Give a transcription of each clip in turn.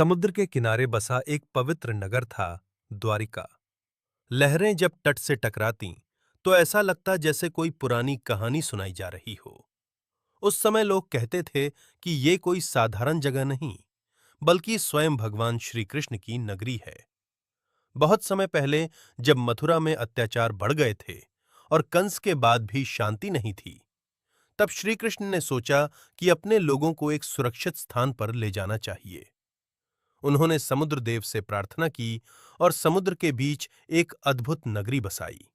समुद्र के किनारे बसा एक पवित्र नगर था, द्वारिका। लहरें जब तट से टकरातीं, तो ऐसा लगता जैसे कोई पुरानी कहानी सुनाई जा रही हो। उस समय लोग कहते थे कि ये कोई साधारण जगह नहीं, बल्कि स्वयं भगवान श्री कृष्ण की नगरी है। बहुत समय पहले, जब मथुरा में अत्याचार बढ़ गए थे और कंस के बाद भी शांति नहीं थी, तब श्री कृष्ण ने सोचा कि अपने लोगों को एक सुरक्षित स्थान पर ले जाना चाहिए। उन्होंने समुद्र देव से प्रार्थना की और समुद्र के बीच एक अद्भुत नगरी बसाई।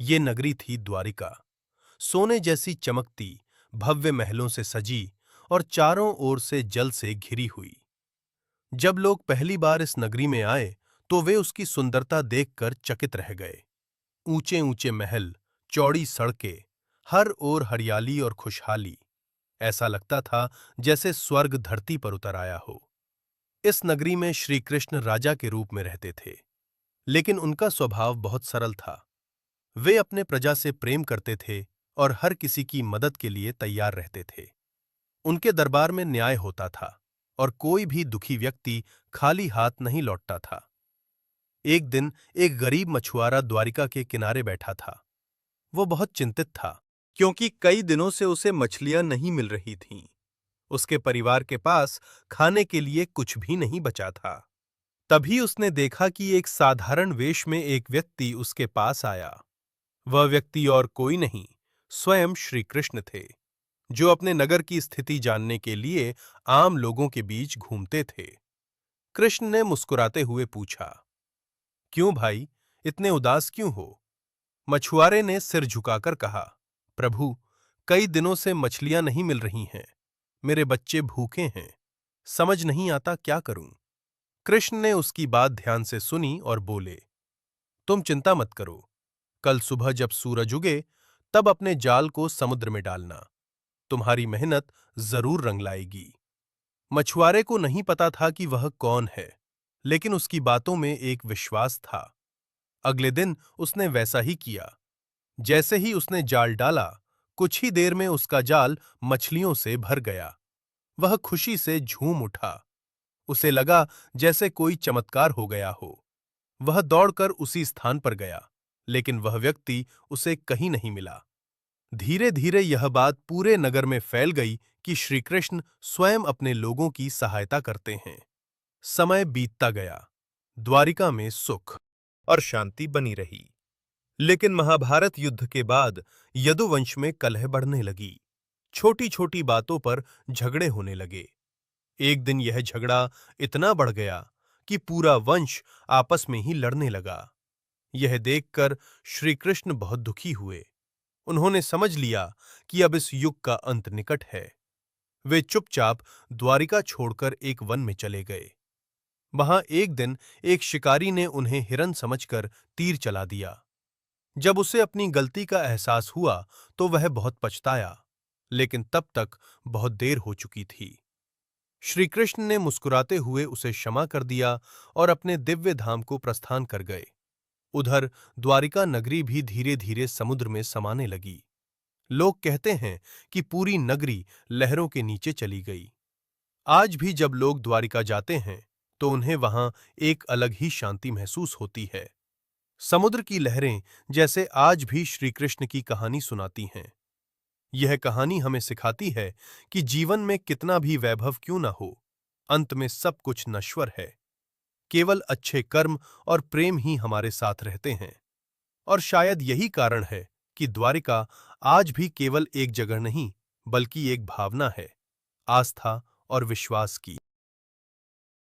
ये नगरी थी द्वारिका। सोने जैसी चमकती, भव्य महलों से सजी और चारों ओर से जल से घिरी हुई। जब लोग पहली बार इस नगरी में आए, तो वे उसकी सुंदरता देखकर चकित रह गए। ऊंचे ऊंचे महल, चौड़ी सड़कें, हर ओर हरियाली और खुशहाली। ऐसा लगता था जैसे स्वर्ग धरती पर उतर आया हो। इस नगरी में श्री कृष्ण राजा के रूप में रहते थे, लेकिन उनका स्वभाव बहुत सरल था। वे अपने प्रजा से प्रेम करते थे और हर किसी की मदद के लिए तैयार रहते थे। उनके दरबार में न्याय होता था और कोई भी दुखी व्यक्ति खाली हाथ नहीं लौटता था। एक दिन एक गरीब मछुआरा द्वारिका के किनारे बैठा था। वो बहुत चिंतित था, क्योंकि कई दिनों से उसे मछलियां नहीं मिल रही थीं। उसके परिवार के पास खाने के लिए कुछ भी नहीं बचा था। तभी उसने देखा कि एक साधारण वेश में एक व्यक्ति उसके पास आया। वह व्यक्ति और कोई नहीं, स्वयं श्री कृष्ण थे, जो अपने नगर की स्थिति जानने के लिए आम लोगों के बीच घूमते थे। कृष्ण ने मुस्कुराते हुए पूछा, क्यों भाई, इतने उदास क्यों हो? मछुआरे ने सिर झुकाकर कहा, प्रभु, कई दिनों से मछलियां नहीं मिल रही हैं। मेरे बच्चे भूखे हैं। समझ नहीं आता क्या करूं। कृष्ण ने उसकी बात ध्यान से सुनी और बोले, तुम चिंता मत करो। कल सुबह जब सूरज उगे, तब अपने जाल को समुद्र में डालना। तुम्हारी मेहनत जरूर रंग लाएगी। मछुआरे को नहीं पता था कि वह कौन है, लेकिन उसकी बातों में एक विश्वास था। अगले दिन उसने वैसा ही किया। जैसे ही उसने जाल डाला, कुछ ही देर में उसका जाल मछलियों से भर गया। वह खुशी से झूम उठा। उसे लगा जैसे कोई चमत्कार हो गया हो। वह दौड़कर उसी स्थान पर गया, लेकिन वह व्यक्ति उसे कहीं नहीं मिला। धीरे धीरे यह बात पूरे नगर में फैल गई कि श्री कृष्ण स्वयं अपने लोगों की सहायता करते हैं। समय बीतता गया। द्वारिका में सुख और शांति बनी रही। लेकिन महाभारत युद्ध के बाद यदुवंश में कलह बढ़ने लगी। छोटी छोटी बातों पर झगड़े होने लगे। एक दिन यह झगड़ा इतना बढ़ गया कि पूरा वंश आपस में ही लड़ने लगा। यह देखकर श्री कृष्ण बहुत दुखी हुए। उन्होंने समझ लिया कि अब इस युग का अंत निकट है। वे चुपचाप द्वारिका छोड़कर एक वन में चले गए। वहां एक दिन एक शिकारी ने उन्हें हिरन समझकर तीर चला दिया। जब उसे अपनी गलती का एहसास हुआ, तो वह बहुत पछताया, लेकिन तब तक बहुत देर हो चुकी थी। श्री कृष्ण ने मुस्कुराते हुए उसे क्षमा कर दिया और अपने दिव्य धाम को प्रस्थान कर गए। उधर द्वारिका नगरी भी धीरे धीरे समुद्र में समाने लगी। लोग कहते हैं कि पूरी नगरी लहरों के नीचे चली गई। आज भी जब लोग द्वारिका जाते हैं, तो उन्हें वहां एक अलग ही शांति महसूस होती है। समुद्र की लहरें जैसे आज भी श्री कृष्ण की कहानी सुनाती हैं। यह कहानी हमें सिखाती है कि जीवन में कितना भी वैभव क्यों न हो, अंत में सब कुछ नश्वर है। केवल अच्छे कर्म और प्रेम ही हमारे साथ रहते हैं। और शायद यही कारण है कि द्वारिका आज भी केवल एक जगह नहीं, बल्कि एक भावना है, आस्था और विश्वास की।